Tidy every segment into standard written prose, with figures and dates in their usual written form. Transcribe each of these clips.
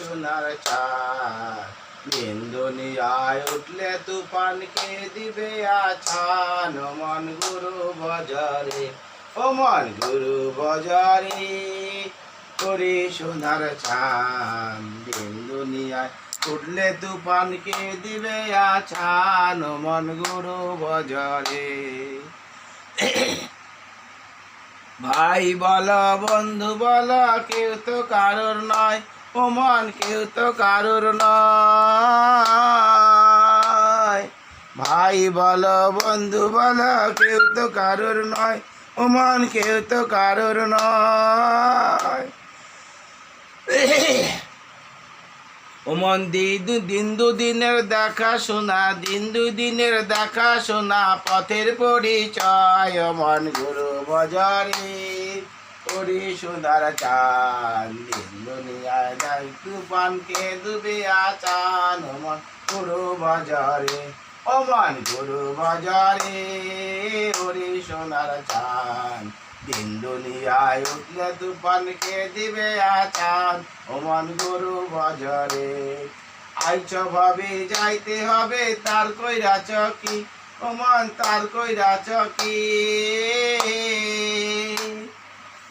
সোনার চাঁদ দিন দুনিয়ায় উঠলে তুফানকে দিবে আছান ও মন গুরু বাজারে ও মন গুরু বাজারে করি সোনার চাঁদ দিন দুনিয়ায় উঠলে তুফানকে দিবে আছান ও মন গুরু বাজারে ভাই বলো বন্ধু বলো কেউ তো কারোর নয় ও মন কেউ তো কারোর নয় ভাই বলো বন্ধু বলো কেউ তো কারোর নয় ও মন কেউ তো কারোর নয় ও মন দিন দুদিনের দেখা শোনা দিন দুদিনের দেখা শোনা পথের পরিচয় ও মন গুরু বাজারে করি সোনার চাঁদ দিন দুনিয়ায় যাই তুফানকে ডুবে আছান ও মন গুরু বাজারে ও মন গুরু বাজারে ওরে সোনার চাঁদ দিন দুনিয়ায় উঠলে তুফানকে দিবে আছান ও মন গুরু বাজারে আইছ ভাবে যাইতে হবে তার কইরা চকি ও মন তার কইরা চকি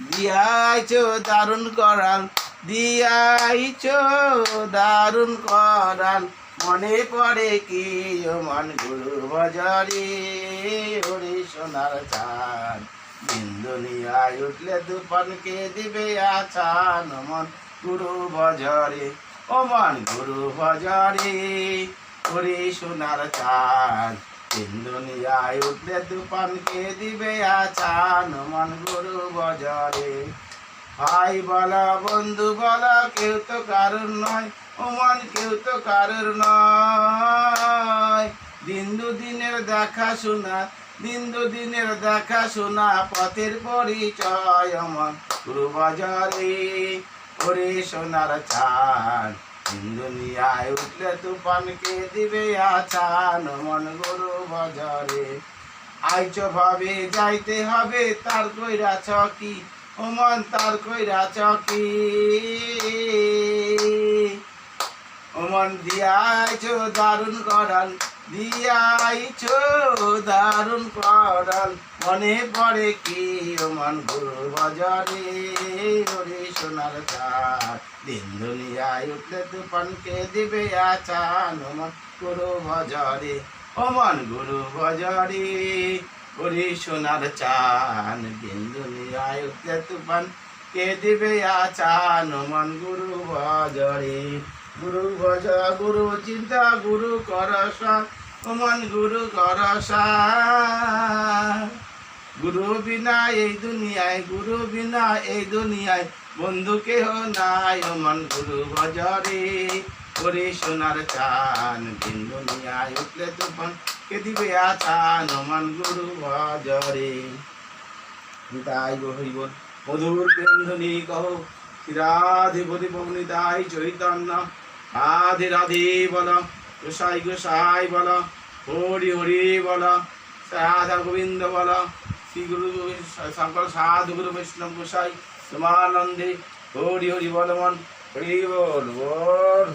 দিয়াইছ দারুণ করাল দিয়াইছ দারুণ করাল মনে পড়ে কি ও মন গুরু বাজারে ওরে সোনার চাঁদ দিন দুনিয়ায় উঠলে তুফানকে দিবে আছান ও মন গুরু বাজারে ও মন গুরু বাজারে ওরে সোনার চাঁদ দিন দুনিয়ায় উঠলে তুফানকে দিবে আছান ও মন গুরু বাজারে ভাই বলা বন্ধু বলা কেউ তো কারোর নয় ও মন কেউ তো কারোর নয় দিন দুদিনের দেখা শোনা দিন দুদিনের দেখা শোনা পথের পরিচয় ও মন গুরু বাজারে ওরে সোনার চাঁদ দিন দুনিয়ায় উঠলে তুফানকে দিবে আছান ও মন গুরু বাজারে আইছ ভাবে যাইতে হবে তার কইরা চকি ও মন তার কইরা চকি ও মন দিয়াইছ দারুণ করাল দিয়াইছ দারুণ করাল মনে পড়ে কি ও মন গুরু বাজারে ওরে সোনার চাঁদ দিন দুনিয়ায় উঠলে তুফানকে দিবে আছান ও মন গুরু বাজারে ও মন গুরু বাজারে ওরে সোনার চাঁদ দিন দুনিয়ায় উঠলে তুফানকে দিবে আছান ও মন গুরু বাজারে গুরু ভজা গুরু চিন্তা গুরু করসা ও মন গুরু করসা গুরু বিনা এই দুনিয়ায় গুরু বিনা এই দুনিয়ায় বন্ধু কেহ নাই ও মন গুরু বাজারে ওরে সোনার চাঁদ দিন দুনিয়ায় উঠলে তুফানকে দিবে আছান ও মন গুরু বাজারে তাই হইব মধুর প্রেমধ্বনি কহ রাধিপতি পবনিতাই চৈতন্য রাধে রাধে বল গোসাই গোসাই বল হরি হরি বল রাধা গোবিন্দ বল শ্রী গুরু শঙ্কর সাধু গুরু বৈষ্ণব গোসাই তোমানন্দে হরি হরি বল মন হরি বল বল